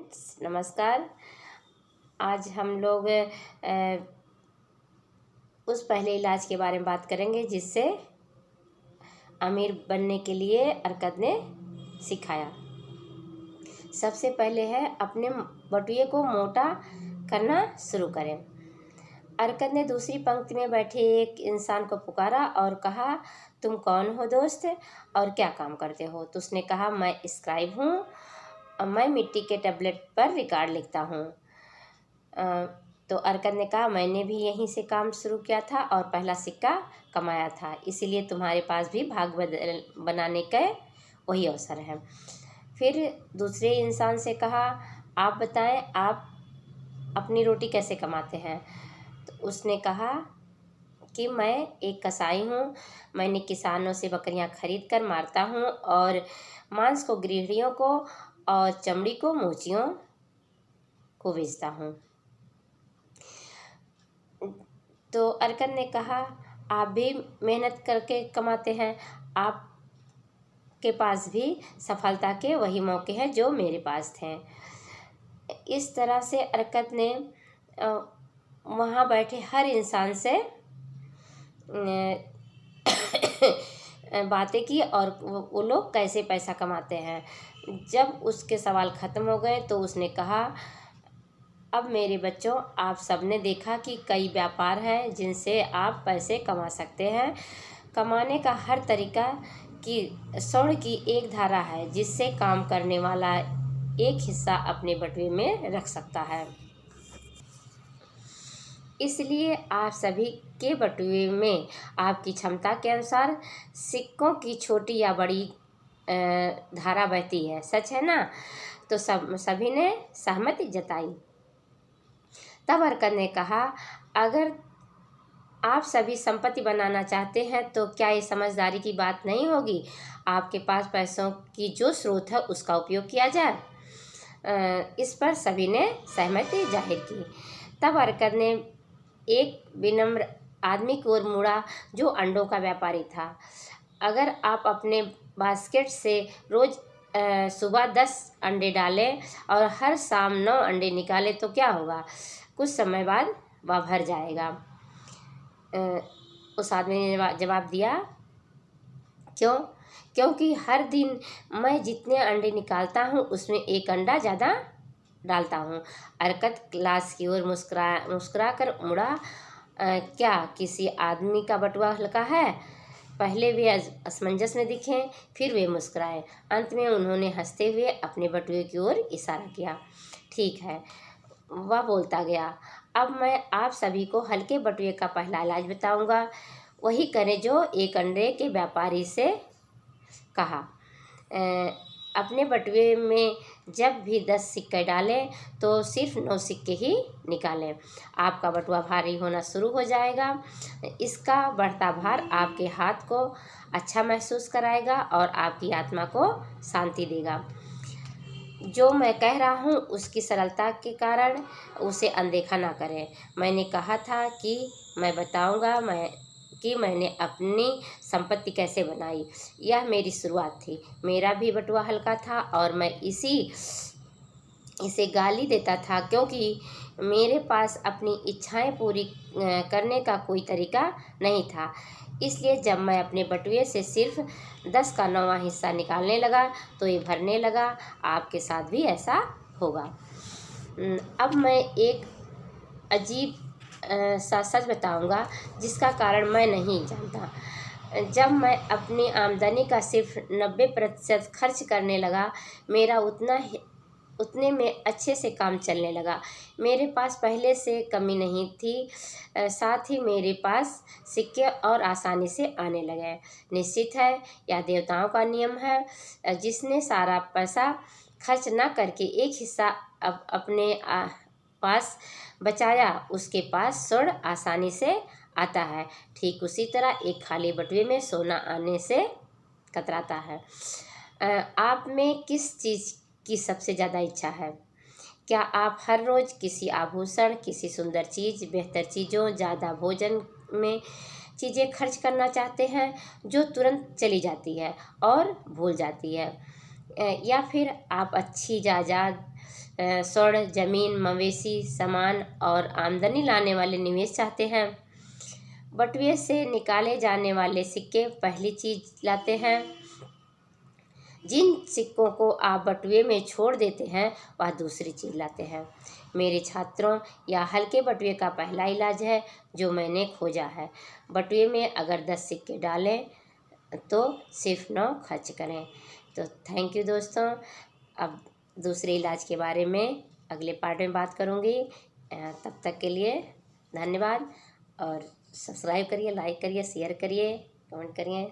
Friends, नमस्कार। आज हम लोग उस पहले इलाज के बारे में बात करेंगे जिससे अमीर बनने के लिए अरकत ने सिखाया। सबसे पहले है अपने बटुए को मोटा करना शुरू करें। अरकत ने दूसरी पंक्ति में बैठे एक इंसान को पुकारा और कहा, तुम कौन हो दोस्त और क्या काम करते हो? तो उसने कहा, मैं स्क्राइब हूँ, मैं मिट्टी के टैबलेट पर रिकॉर्ड लिखता हूँ। तो अरकत ने कहा, मैंने भी यहीं से काम शुरू किया था और पहला सिक्का कमाया था, इसीलिए तुम्हारे पास भी भाग बनाने का वही अवसर है। फिर दूसरे इंसान से कहा, आप बताएं, आप अपनी रोटी कैसे कमाते हैं? तो उसने कहा कि मैं एक कसाई हूँ, मैंने किसानों से बकरियाँ खरीद कर मारता हूँ और मांस को गृहिणियों को और चमड़ी को मोचियों को बेचता हूँ। तो अरकत ने कहा, आप भी मेहनत करके कमाते हैं, आपके पास भी सफलता के वही मौके हैं जो मेरे पास थे। इस तरह से अरकत ने वहाँ बैठे हर इंसान से बातें की और वो लोग कैसे पैसा कमाते हैं। जब उसके सवाल ख़त्म हो गए तो उसने कहा, अब मेरे बच्चों, आप सबने देखा कि कई व्यापार हैं जिनसे आप पैसे कमा सकते हैं। कमाने का हर तरीका की स्वर्ण की एक धारा है जिससे काम करने वाला एक हिस्सा अपने बटुए में रख सकता है। इसलिए आप सभी के बटुए में आपकी क्षमता के अनुसार सिक्कों की छोटी या बड़ी धारा बहती है। सच है ना? तो सभी ने सहमति जताई। तब अरकत ने कहा, अगर आप सभी संपत्ति बनाना चाहते हैं तो क्या ये समझदारी की बात नहीं होगी? आपके पास पैसों की जो स्रोत है उसका उपयोग किया जाए। इस पर सभी ने सहमति जाहिर की। तब अरकत ने एक विनम्र आदमी की ओर मुड़ा जो अंडों का व्यापारी था। अगर आप अपने बास्केट से रोज़ सुबह 10 अंडे डालें और हर शाम 9 अंडे निकालें तो क्या होगा? कुछ समय बाद वह भर जाएगा। उस आदमी ने जवाब दिया, क्यों? क्योंकि हर दिन मैं जितने अंडे निकालता हूँ उसमें एक अंडा ज़्यादा डालता हूँ। अरकत क्लास की ओर मुस्कुरा कर मुड़ा। क्या किसी आदमी का बटुआ हल्का है? पहले वे असमंजस में दिखे, फिर वे मुस्कुराए। अंत में उन्होंने हंसते हुए अपने बटुए की ओर इशारा किया। ठीक है, वह बोलता गया, अब मैं आप सभी को हल्के बटुए का पहला इलाज बताऊंगा। वही करें जो एक अंडे के व्यापारी से कहा। अपने बटुए में जब भी 10 सिक्के डालें तो सिर्फ 9 सिक्के ही निकालें। आपका बटुआ भारी होना शुरू हो जाएगा। इसका बढ़ता भार आपके हाथ को अच्छा महसूस कराएगा और आपकी आत्मा को शांति देगा। जो मैं कह रहा हूँ उसकी सरलता के कारण उसे अनदेखा ना करें। मैंने कहा था कि मैं बताऊँगा कि मैंने अपनी संपत्ति कैसे बनाई। यह मेरी शुरुआत थी। मेरा भी बटुआ हल्का था और मैं इसे गाली देता था क्योंकि मेरे पास अपनी इच्छाएं पूरी करने का कोई तरीका नहीं था। इसलिए जब मैं अपने बटुए से सिर्फ 10 का 9वां हिस्सा निकालने लगा तो ये भरने लगा। आपके साथ भी ऐसा होगा। अब मैं एक अजीब सा सच बताऊंगा जिसका कारण मैं नहीं जानता। जब मैं अपनी आमदनी का सिर्फ 90% खर्च करने लगा, मेरा उतने में अच्छे से काम चलने लगा। मेरे पास पहले से कमी नहीं थी, साथ ही मेरे पास सिक्के और आसानी से आने लगे। निश्चित है, यह देवताओं का नियम है। जिसने सारा पैसा खर्च न करके एक हिस्सा अपने पास बचाया, उसके पास स्वर्ण आसानी से आता है। ठीक उसी तरह एक खाली बटुए में सोना आने से कतराता है। आप में किस चीज़ की सबसे ज़्यादा इच्छा है? क्या आप हर रोज़ किसी आभूषण, किसी सुंदर चीज़, बेहतर चीज़ों, ज़्यादा भोजन में चीज़ें खर्च करना चाहते हैं जो तुरंत चली जाती है और भूल जाती है? या फिर आप अच्छी जायदाद, स्वर्ण, जमीन, मवेशी, सामान और आमदनी लाने वाले निवेश चाहते हैं। बटुए से निकाले जाने वाले सिक्के पहली चीज लाते हैं। जिन सिक्कों को आप बटुए में छोड़ देते हैं वह दूसरी चीज लाते हैं। मेरे छात्रों, यह हल्के बटुए का पहला इलाज है जो मैंने खोजा है। बटुए में अगर 10 सिक्के डालें तो सिर्फ 9 खर्च करें। तो थैंक यू दोस्तों। अब दूसरे इलाज के बारे में अगले पार्ट में बात करूँगी। तब तक के लिए धन्यवाद और सब्सक्राइब करिए, लाइक करिए, शेयर करिए, कमेंट करिए।